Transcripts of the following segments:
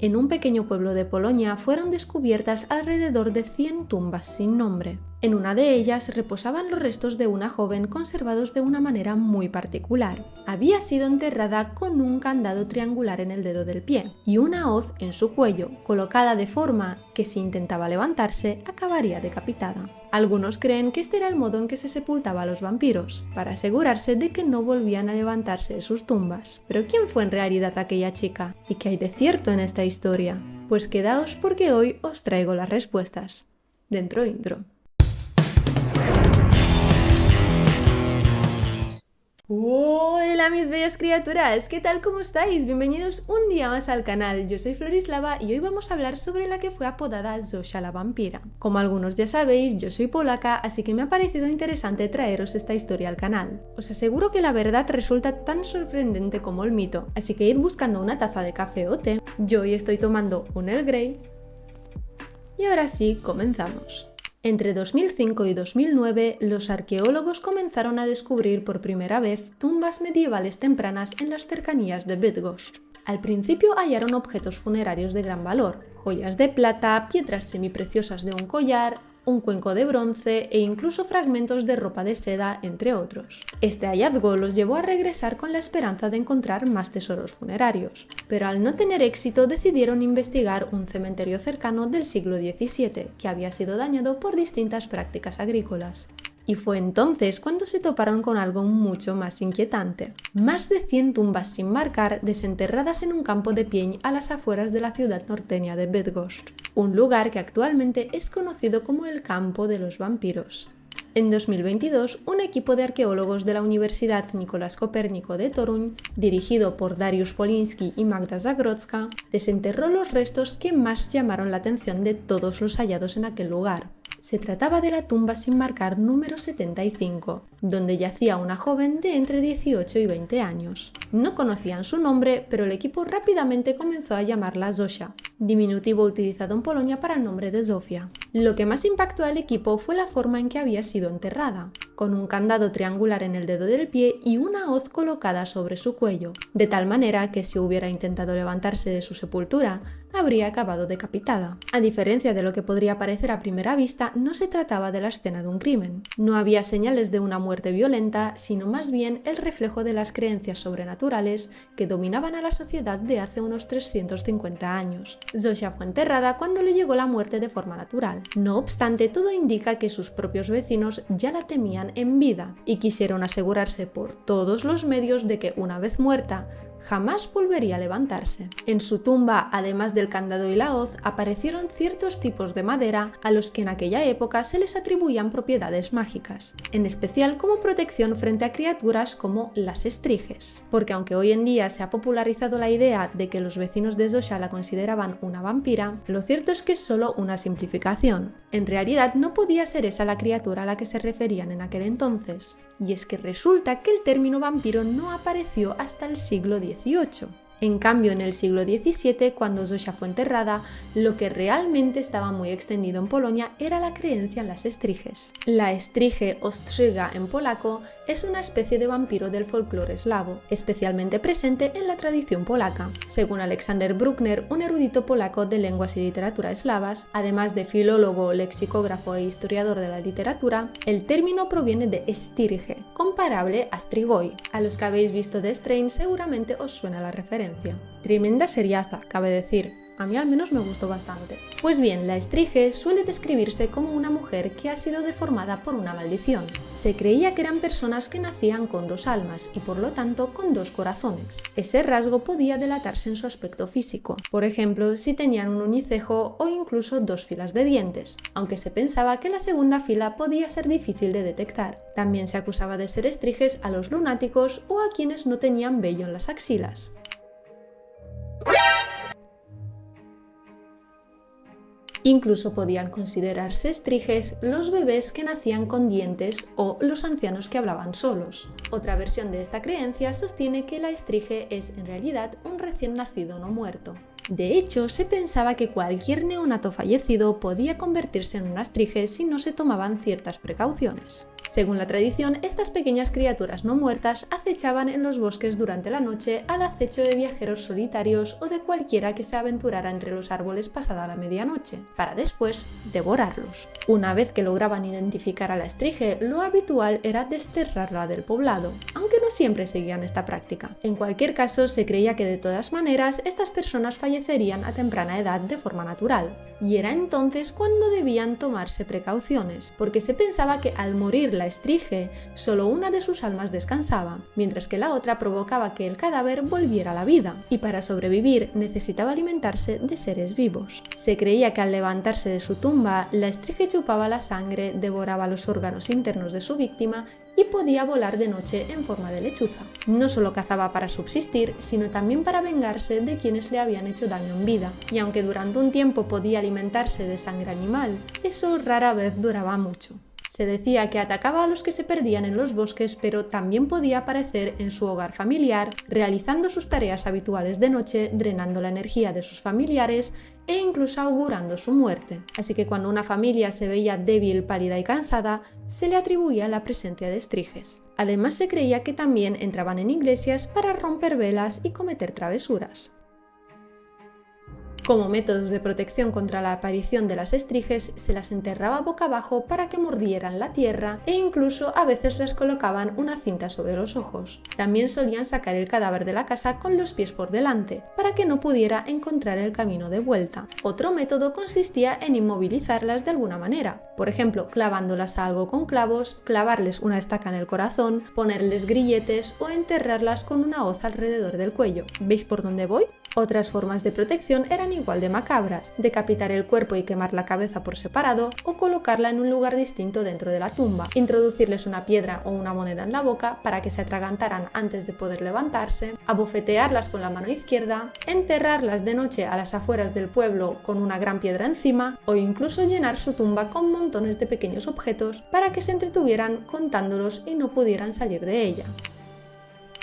En un pequeño pueblo de Polonia fueron descubiertas alrededor de 100 tumbas sin nombre. En una de ellas reposaban los restos de una joven conservados de una manera muy particular. Había sido enterrada con un candado triangular en el dedo del pie y una hoz en su cuello, colocada de forma que si intentaba levantarse acabaría decapitada. Algunos creen que este era el modo en que se sepultaba a los vampiros, para asegurarse de que no volvían a levantarse de sus tumbas. Pero ¿quién fue en realidad aquella chica? ¿Y qué hay de cierto en esta historia? Pues quedaos porque hoy os traigo las respuestas. Dentro intro. Hola mis bellas criaturas, ¿qué tal? ¿Cómo estáis? Bienvenidos un día más al canal. Yo soy Florislava y hoy vamos a hablar sobre la que fue apodada Zosia la vampira. Como algunos ya sabéis, yo soy polaca, así que me ha parecido interesante traeros esta historia al canal. Os aseguro que la verdad resulta tan sorprendente como el mito, así que id buscando una taza de café o té. Yo hoy estoy tomando un Earl Grey. Y ahora sí, comenzamos. Entre 2005 y 2009, los arqueólogos comenzaron a descubrir por primera vez tumbas medievales tempranas en las cercanías de Bydgoszcz. Al principio hallaron objetos funerarios de gran valor, joyas de plata, piedras semipreciosas de un collar, un cuenco de bronce e incluso fragmentos de ropa de seda, entre otros. Este hallazgo los llevó a regresar con la esperanza de encontrar más tesoros funerarios, pero al no tener éxito decidieron investigar un cementerio cercano del siglo XVII, que había sido dañado por distintas prácticas agrícolas. Y fue entonces cuando se toparon con algo mucho más inquietante. Más de 100 tumbas sin marcar desenterradas en un campo de pień a las afueras de la ciudad norteña de Bydgoszcz, un lugar que actualmente es conocido como el Campo de los Vampiros. En 2022, un equipo de arqueólogos de la Universidad Nicolás Copérnico de Toruń, dirigido por Dariusz Poliński y Magda Zagrodzka, desenterró los restos que más llamaron la atención de todos los hallados en aquel lugar. Se trataba de la tumba sin marcar número 75, donde yacía una joven de entre 18 y 20 años. No conocían su nombre, pero el equipo rápidamente comenzó a llamarla Zosia, diminutivo utilizado en Polonia para el nombre de Zofia. Lo que más impactó al equipo fue la forma en que había sido enterrada, con un candado triangular en el dedo del pie y una hoz colocada sobre su cuello, de tal manera que si hubiera intentado levantarse de su sepultura, habría acabado decapitada. A diferencia de lo que podría parecer a primera vista, no se trataba de la escena de un crimen. No había señales de una muerte violenta, sino más bien el reflejo de las creencias sobrenaturales que dominaban a la sociedad de hace unos 350 años. Zosia fue enterrada cuando le llegó la muerte de forma natural. No obstante, todo indica que sus propios vecinos ya la temían en vida y quisieron asegurarse por todos los medios de que, una vez muerta, jamás volvería a levantarse. En su tumba, además del candado y la hoz, aparecieron ciertos tipos de madera a los que en aquella época se les atribuían propiedades mágicas, en especial como protección frente a criaturas como las estriges. Porque aunque hoy en día se ha popularizado la idea de que los vecinos de Zosia la consideraban una vampira, lo cierto es que es solo una simplificación. En realidad no podía ser esa la criatura a la que se referían en aquel entonces. Y es que resulta que el término vampiro no apareció hasta el siglo XVIII. En cambio, en el siglo XVII, cuando Zosia fue enterrada, lo que realmente estaba muy extendido en Polonia era la creencia en las estriges. La estrige o strzyga en polaco es una especie de vampiro del folclore eslavo, especialmente presente en la tradición polaca. Según Alexander Bruckner, un erudito polaco de lenguas y literatura eslavas, además de filólogo, lexicógrafo e historiador de la literatura, el término proviene de estirge, comparable a strigoi. A los que habéis visto The Strain seguramente os suena la referencia. Tremenda seriaza, cabe decir. A mí al menos me gustó bastante. Pues bien, la estrige suele describirse como una mujer que ha sido deformada por una maldición. Se creía que eran personas que nacían con dos almas y por lo tanto con dos corazones. Ese rasgo podía delatarse en su aspecto físico, por ejemplo, si tenían un unicejo o incluso dos filas de dientes, aunque se pensaba que la segunda fila podía ser difícil de detectar. También se acusaba de ser estriges a los lunáticos o a quienes no tenían vello en las axilas. Incluso podían considerarse estriges los bebés que nacían con dientes o los ancianos que hablaban solos. Otra versión de esta creencia sostiene que la estrige es en realidad un recién nacido no muerto. De hecho, se pensaba que cualquier neonato fallecido podía convertirse en una estrige si no se tomaban ciertas precauciones. Según la tradición, estas pequeñas criaturas no muertas acechaban en los bosques durante la noche al acecho de viajeros solitarios o de cualquiera que se aventurara entre los árboles pasada la medianoche, para después devorarlos. Una vez que lograban identificar a la estrige, lo habitual era desterrarla del poblado, aunque no siempre seguían esta práctica. En cualquier caso, se creía que de todas maneras estas personas fallecerían a temprana edad de forma natural, y era entonces cuando debían tomarse precauciones, porque se pensaba que al morir la estrige, solo una de sus almas descansaba, mientras que la otra provocaba que el cadáver volviera a la vida, y para sobrevivir necesitaba alimentarse de seres vivos. Se creía que al levantarse de su tumba, la estrige chupaba la sangre, devoraba los órganos internos de su víctima y podía volar de noche en forma de lechuza. No solo cazaba para subsistir, sino también para vengarse de quienes le habían hecho daño en vida. Y aunque durante un tiempo podía alimentarse de sangre animal, eso rara vez duraba mucho. Se decía que atacaba a los que se perdían en los bosques, pero también podía aparecer en su hogar familiar, realizando sus tareas habituales de noche, drenando la energía de sus familiares e incluso augurando su muerte. Así que cuando una familia se veía débil, pálida y cansada, se le atribuía la presencia de estriges. Además, se creía que también entraban en iglesias para romper velas y cometer travesuras. Como métodos de protección contra la aparición de las estriges, se las enterraba boca abajo para que mordieran la tierra e incluso a veces les colocaban una cinta sobre los ojos. También solían sacar el cadáver de la casa con los pies por delante, para que no pudiera encontrar el camino de vuelta. Otro método consistía en inmovilizarlas de alguna manera, por ejemplo, clavándolas a algo con clavos, clavarles una estaca en el corazón, ponerles grilletes o enterrarlas con una hoz alrededor del cuello. ¿Veis por dónde voy? Otras formas de protección eran igual de macabras: decapitar el cuerpo y quemar la cabeza por separado, o colocarla en un lugar distinto dentro de la tumba, introducirles una piedra o una moneda en la boca para que se atragantaran antes de poder levantarse, abofetearlas con la mano izquierda, enterrarlas de noche a las afueras del pueblo con una gran piedra encima, o incluso llenar su tumba con montones de pequeños objetos para que se entretuvieran contándolos y no pudieran salir de ella.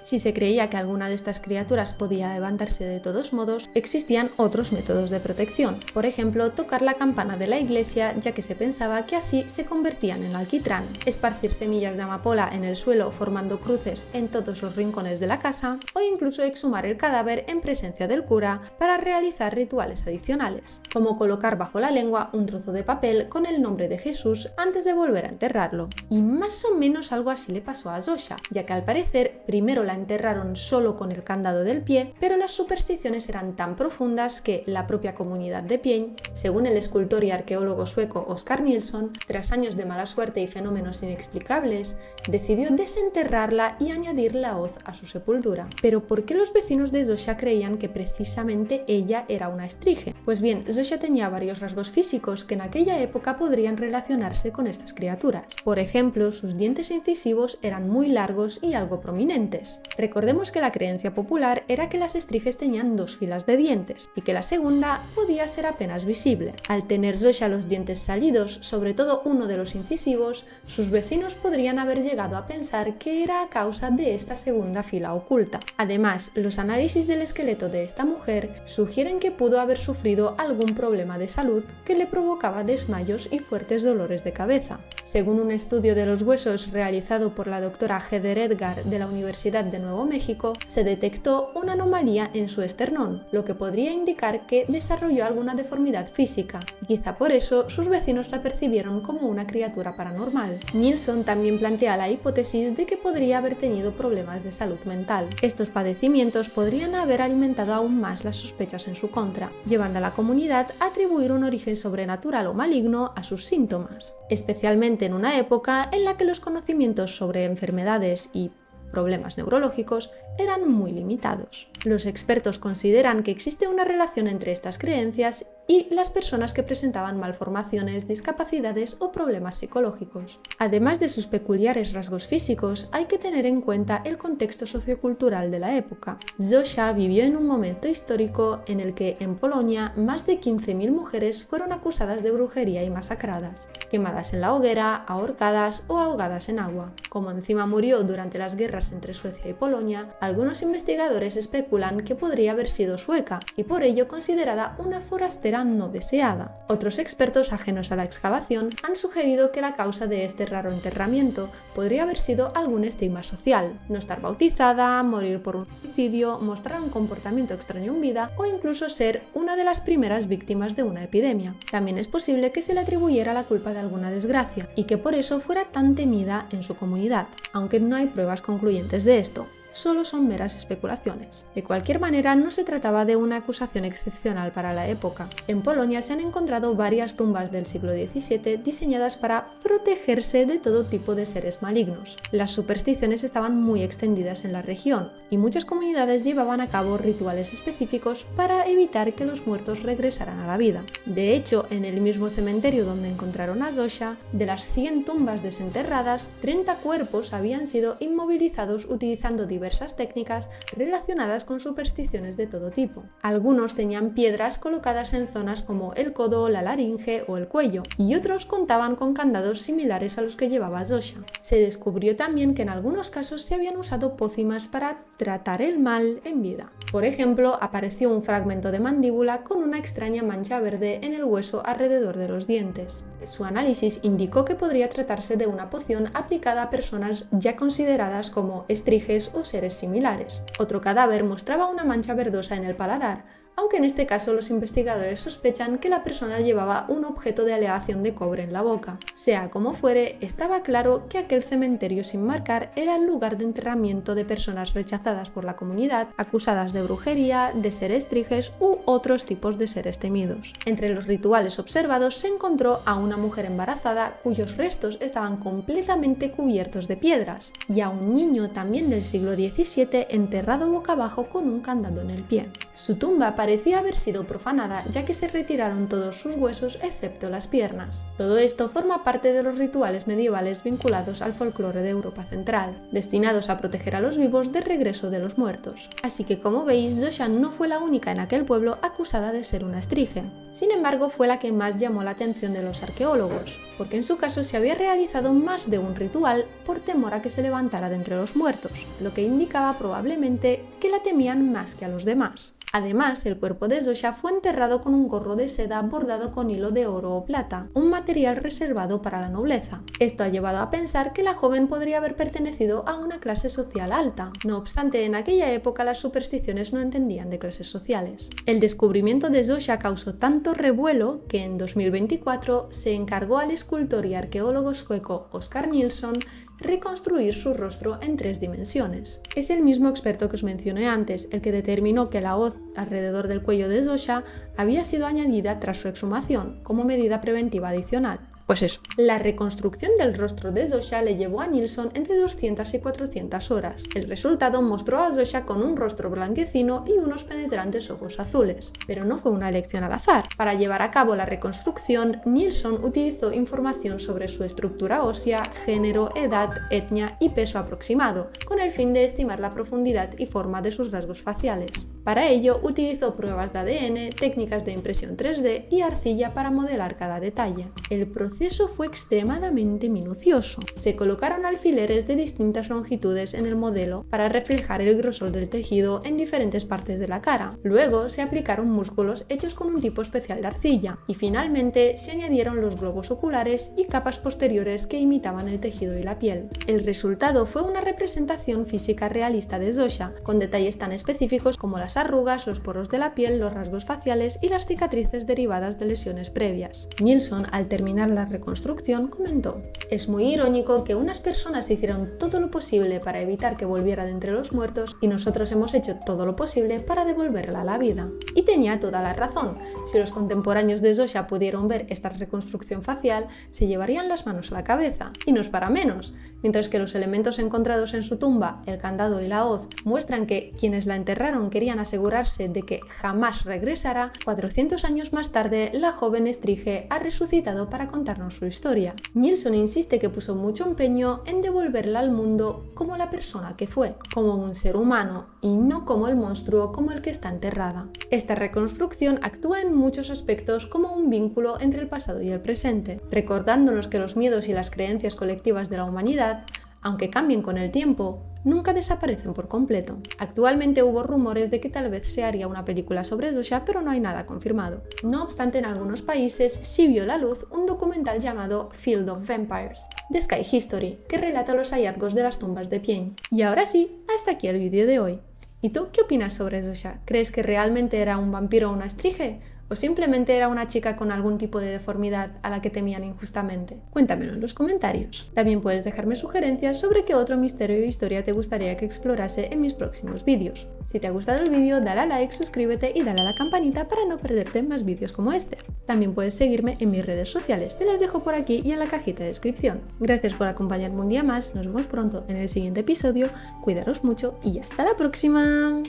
Si se creía que alguna de estas criaturas podía levantarse de todos modos, existían otros métodos de protección. Por ejemplo, tocar la campana de la iglesia, ya que se pensaba que así se convertían en alquitrán, esparcir semillas de amapola en el suelo formando cruces en todos los rincones de la casa, o incluso exhumar el cadáver en presencia del cura para realizar rituales adicionales, como colocar bajo la lengua un trozo de papel con el nombre de Jesús antes de volver a enterrarlo. Y más o menos algo así le pasó a Zosha, ya que al parecer primero la enterraron solo con el candado del pie, pero las supersticiones eran tan profundas que la propia comunidad de Pień, según el escultor y arqueólogo sueco Oskar Nilsson, tras años de mala suerte y fenómenos inexplicables, decidió desenterrarla y añadir la hoz a su sepultura. Pero ¿por qué los vecinos de Zosha creían que precisamente ella era una estrige? Pues bien, Zosha tenía varios rasgos físicos que en aquella época podrían relacionarse con estas criaturas. Por ejemplo, sus dientes incisivos eran muy largos y algo prominentes. Recordemos que la creencia popular era que las estriges tenían dos filas de dientes y que la segunda podía ser apenas visible. Al tener Zosha los dientes salidos, sobre todo uno de los incisivos, sus vecinos podrían haber llegado a pensar que era a causa de esta segunda fila oculta. Además, los análisis del esqueleto de esta mujer sugieren que pudo haber sufrido algún problema de salud que le provocaba desmayos y fuertes dolores de cabeza. Según un estudio de los huesos realizado por la doctora Heather Edgar de la Universidad de Nuevo México, se detectó una anomalía en su esternón, lo que podría indicar que desarrolló alguna deformidad física, y quizá por eso sus vecinos la percibieron como una criatura paranormal. Nilsson también plantea la hipótesis de que podría haber tenido problemas de salud mental. Estos padecimientos podrían haber alimentado aún más las sospechas en su contra, llevando a la comunidad a atribuir un origen sobrenatural o maligno a sus síntomas, especialmente en una época en la que los conocimientos sobre enfermedades y problemas neurológicos eran muy limitados. Los expertos consideran que existe una relación entre estas creencias y las personas que presentaban malformaciones, discapacidades o problemas psicológicos. Además de sus peculiares rasgos físicos, hay que tener en cuenta el contexto sociocultural de la época. Zosha vivió en un momento histórico en el que en Polonia más de 15.000 mujeres fueron acusadas de brujería y masacradas, quemadas en la hoguera, ahorcadas o ahogadas en agua. Como encima murió durante las guerras entre Suecia y Polonia, algunos investigadores especulan especulan que podría haber sido sueca y por ello considerada una forastera no deseada. Otros expertos ajenos a la excavación han sugerido que la causa de este raro enterramiento podría haber sido algún estigma social: no estar bautizada, morir por un suicidio, mostrar un comportamiento extraño en vida o incluso ser una de las primeras víctimas de una epidemia. También es posible que se le atribuyera la culpa de alguna desgracia y que por eso fuera tan temida en su comunidad, aunque no hay pruebas concluyentes de esto. Solo son meras especulaciones. De cualquier manera, no se trataba de una acusación excepcional para la época. En Polonia se han encontrado varias tumbas del siglo XVII diseñadas para protegerse de todo tipo de seres malignos. Las supersticiones estaban muy extendidas en la región y muchas comunidades llevaban a cabo rituales específicos para evitar que los muertos regresaran a la vida. De hecho, en el mismo cementerio donde encontraron a Zosia, de las 100 tumbas desenterradas, 30 cuerpos habían sido inmovilizados utilizando diversas técnicas relacionadas con supersticiones de todo tipo. Algunos tenían piedras colocadas en zonas como el codo, la laringe o el cuello, y otros contaban con candados similares a los que llevaba Zosia. Se descubrió también que en algunos casos se habían usado pócimas para tratar el mal en vida. Por ejemplo, apareció un fragmento de mandíbula con una extraña mancha verde en el hueso alrededor de los dientes. Su análisis indicó que podría tratarse de una poción aplicada a personas ya consideradas como estriges o seres similares. Otro cadáver mostraba una mancha verdosa en el paladar, aunque en este caso los investigadores sospechan que la persona llevaba un objeto de aleación de cobre en la boca. Sea como fuere, estaba claro que aquel cementerio sin marcar era el lugar de enterramiento de personas rechazadas por la comunidad, acusadas de brujería, de ser estriges u otros tipos de seres temidos. Entre los rituales observados se encontró a una mujer embarazada cuyos restos estaban completamente cubiertos de piedras, y a un niño también del siglo XVII enterrado boca abajo con un candado en el pie. Su tumba parecía haber sido profanada, ya que se retiraron todos sus huesos excepto las piernas. Todo esto forma parte de los rituales medievales vinculados al folclore de Europa Central, destinados a proteger a los vivos del regreso de los muertos. Así que, como veis, Zosia no fue la única en aquel pueblo acusada de ser una estrige. Sin embargo, fue la que más llamó la atención de los arqueólogos, porque en su caso se había realizado más de un ritual por temor a que se levantara de entre los muertos, lo que indicaba probablemente que la temían más que a los demás. Además, el cuerpo de Zosia fue enterrado con un gorro de seda bordado con hilo de oro o plata, un material reservado para la nobleza. Esto ha llevado a pensar que la joven podría haber pertenecido a una clase social alta. No obstante, en aquella época las supersticiones no entendían de clases sociales. El descubrimiento de Zosia causó tanto revuelo que en 2024 se encargó al escultor y arqueólogo sueco Oscar Nilsson reconstruir su rostro en 3 dimensiones. Es el mismo experto que os mencioné antes, el que determinó que la hoz alrededor del cuello de Zosia había sido añadida tras su exhumación como medida preventiva adicional. Pues eso, la reconstrucción del rostro de Zosia le llevó a Nilsson entre 200 y 400 horas. El resultado mostró a Zosia con un rostro blanquecino y unos penetrantes ojos azules. Pero no fue una elección al azar. Para llevar a cabo la reconstrucción, Nilsson utilizó información sobre su estructura ósea, género, edad, etnia y peso aproximado, con el fin de estimar la profundidad y forma de sus rasgos faciales. Para ello, utilizó pruebas de ADN, técnicas de impresión 3D y arcilla para modelar cada detalle. El proceso fue extremadamente minucioso. Se colocaron alfileres de distintas longitudes en el modelo para reflejar el grosor del tejido en diferentes partes de la cara. Luego se aplicaron músculos hechos con un tipo especial de arcilla y finalmente se añadieron los globos oculares y capas posteriores que imitaban el tejido y la piel. El resultado fue una representación física realista de Zosia, con detalles tan específicos como las arrugas, los poros de la piel, los rasgos faciales y las cicatrices derivadas de lesiones previas. Nilsson, al terminar la reconstrucción, comentó: "Es muy irónico que unas personas hicieron todo lo posible para evitar que volviera de entre los muertos y nosotros hemos hecho todo lo posible para devolverla a la vida". Y tenía toda la razón. Si los contemporáneos de Zosia pudieron ver esta reconstrucción facial, se llevarían las manos a la cabeza. Y no es para menos. Mientras que los elementos encontrados en su tumba, el candado y la hoz, muestran que quienes la enterraron querían asegurarse de que jamás regresara, 400 años más tarde la joven estrige ha resucitado para contarnos su historia. Nilsson insiste que puso mucho empeño en devolverla al mundo como la persona que fue, como un ser humano y no como el monstruo como el que está enterrada. Esta reconstrucción actúa en muchos aspectos como un vínculo entre el pasado y el presente, recordándonos que los miedos y las creencias colectivas de la humanidad, aunque cambien con el tiempo, nunca desaparecen por completo. Actualmente hubo rumores de que tal vez se haría una película sobre Zosha, pero no hay nada confirmado. No obstante, en algunos países sí vio la luz un documental llamado Field of Vampires, de Sky History, que relata los hallazgos de las tumbas de Pień. Y ahora sí, hasta aquí el vídeo de hoy. ¿Y tú qué opinas sobre Zosha? ¿Crees que realmente era un vampiro o una estrige? ¿O simplemente era una chica con algún tipo de deformidad a la que temían injustamente? Cuéntamelo en los comentarios. También puedes dejarme sugerencias sobre qué otro misterio o historia te gustaría que explorase en mis próximos vídeos. Si te ha gustado el vídeo, dale a like, suscríbete y dale a la campanita para no perderte más vídeos como este. También puedes seguirme en mis redes sociales, te las dejo por aquí y en la cajita de descripción. Gracias por acompañarme un día más, nos vemos pronto en el siguiente episodio, cuidaros mucho y hasta la próxima.